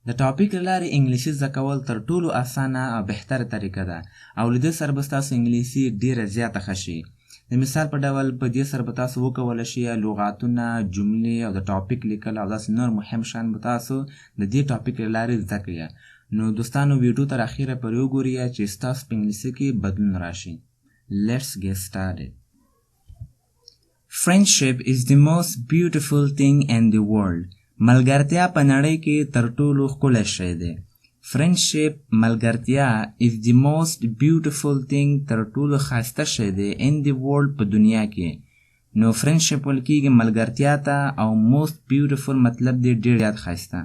د ټاپک لارې انګلیسي زده کول تر ټولو اسانه او بهتره طریقه ده او له دې سره به ستاسو انګلیسي ډیره زیاته ښه شي. د مثال په ډول په دې سره به تاسو وکولی شئ لغاتونه، جملې او د ټاپک لیکل او داسې نور مهم شیان به تاسو د دې ټاپک له لارې زده کړئ. نو دوستانو ویډیو تر اخره پورې وګورئ چې ستاسو په انګلیسي کې بدلون راشي. Let's get started. Friendship is the most beautiful thing in the world. ملګرتیا په نړۍ کې تر ټولو ښکلی شی دی. Friendship ملګرتیا is the most beautiful thing تر ټولو ښایسته شی دی in the world په دنیا کې. نو friendship ویل کېږي ملګرتیا ته او most beautiful مطلب دی ډېر زیات ښایسته.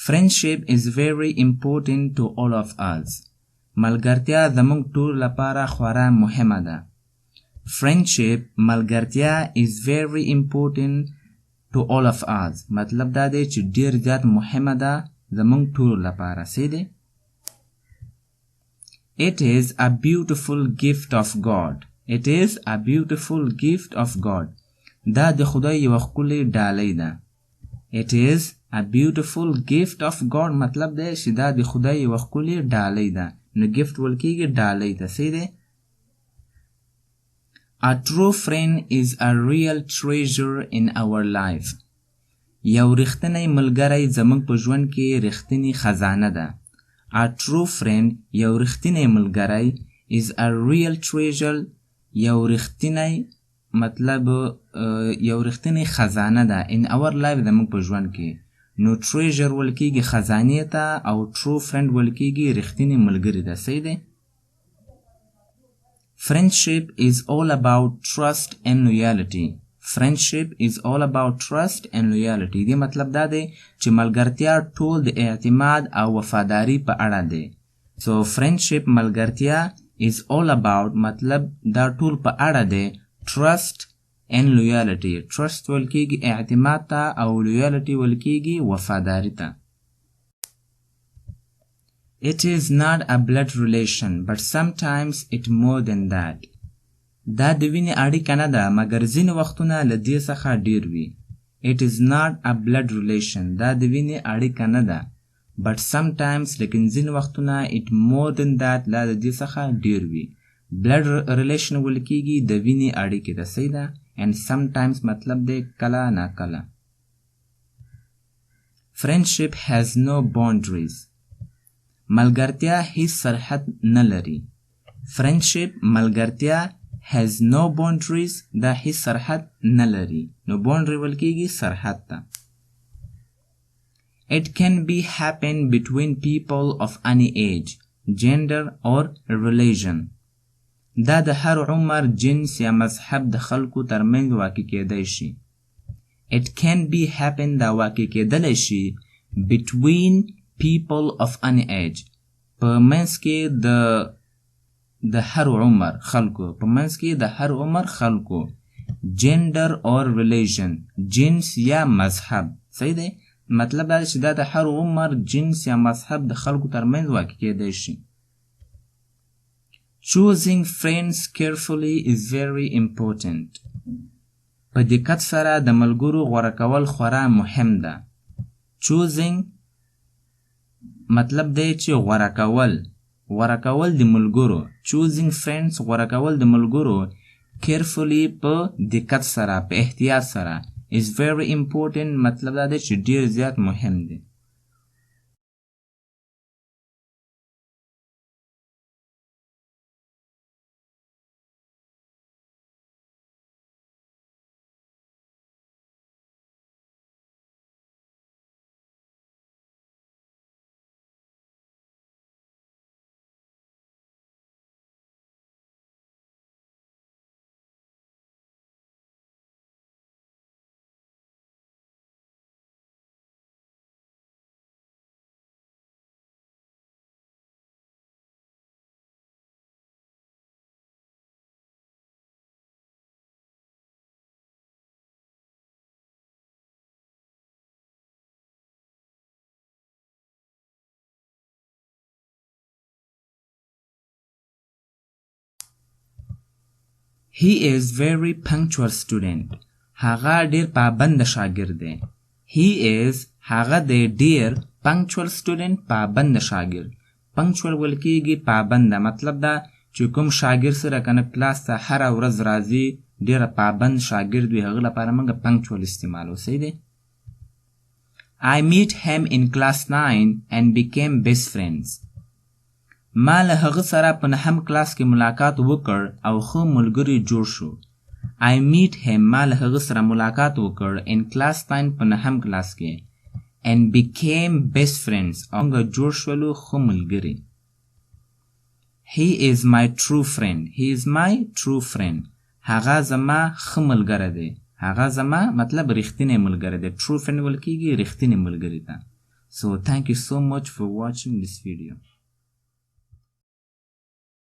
Friendship is very important to all of us. ملګرتیا زموږ ټول لپاره خورا مهمه ده. Friendship ملګرتیا is very important to all of us. مطلب دا دی چې ډیر زیات مهمه ده زموږ ټول لپاره. څه دی؟ It is a beautiful gift of God. It is a beautiful gift of God. دا د خدای یو ښکلی ډالۍ ده. It is a beautiful gift of God مطلب دی چې دا د خدای یو ښکلی ډالۍ ده. نو gift ویل کېږي ډالۍ ته. څه دی؟ A true friend is a real treasure in our life. یو رښتینی ملګری زموږ په ژوند کې رښتینی خزانه ده. A true friend یو رښتینی ملګری is a real treasure یو رښتینی مطلب یو رښتینی خزانه ده in our life زموږ په ژوند کې. نو treasure ویل کېږي خزانې ته او true friend ویل کېږي رښتینی ملګری ده. صحیح دی؟ Friendship is all about trust and loyalty. Friendship is all about trust and loyalty. دې مطلب دا دی چې ملګرتیا ټول د اعتماد او وفاداری په اړه دی. So friendship ملګرتیا is all about مطلب دا ټول په اړه دی trust and loyalty. Trust ویل کېږي اعتماد ته او loyalty ویل کېږي وفاداری ته. It is not a blood relation, but sometimes it more than that. دا د وینې اړیکه نه ده مګر ځینې وختونه له دې څخه ډیر وي. It is not a blood relation. دا د وینې اړیکه نه ده. But sometimes لیکن ځینې وختونه it more than that لا د دې څخه ډیر وي. Blood relation ویل کېږي د وینې اړیکې ده. صحیح ده؟ and sometimes مطلب دی کله نه کله. Friendship has no boundaries. ملګرتیا هیڅ سرحد نه لري. Friendship ملګرتیا has no boundaries دا هیڅ سرحد نه لري. نو boundary ویل کېږي سرحد ته. It can be happen between people of any age, gender or religion. دا د هر عمر، جنس یا مذهب د خلکو ترمنځ واقع کېدی شي. It can be happen دا واقع کېدلی شي between people of any age په منځ کې د هر عمر خلکو، په منځ کې د هر عمر خلکو. gender or religion جنس یا مذهب. صحیح دی؟ مطلب دا چې دا د هر عمر، جنس یا مذهب د خلکو ترمنځ واقع کېدی شي. Choosing friends carefully is very important. په دقت سره د ملګرو غوره کول خورا مهم ده. Choosing مطلب دی چې غوره کول د ملګرو. Choosing friends غوره کول د ملګرو carefully په دقت سره، په احتیاط سره is very important مطلب دا دی چې ډیر زیات مهم دی. He is very punctual student. هغه ډیر پابند شاګرد دی. He is هغه دی ډیر punctual student پابند شاګرد. punctual ویل کېږي پابند، مطلب دا چې کوم شاګرد سره کنه کلاس ته هر ورځ راځي ډیره پابند شاګرد وي، هغه لپاره موږ punctual استعمالو. صحیح دی. I meet him in class 9 and became best friends. ما له هغه سره په 9م کلاس کې ملاقات وکړ او ښه ملګري جوړ شو. I meet him ما له هغه سره ملاقات وکړ in class 9 په 9م کلاس کې and became best friends او موږ جوړ شولو ښه ملګري. He is my true friend. He is my true friend. هغه زما ښه ملګری دی. هغه زما مطلب رښتینی ملګری دی. True friend ویل کېږي رښتینی ملګري ته. So thank you so much for watching this video.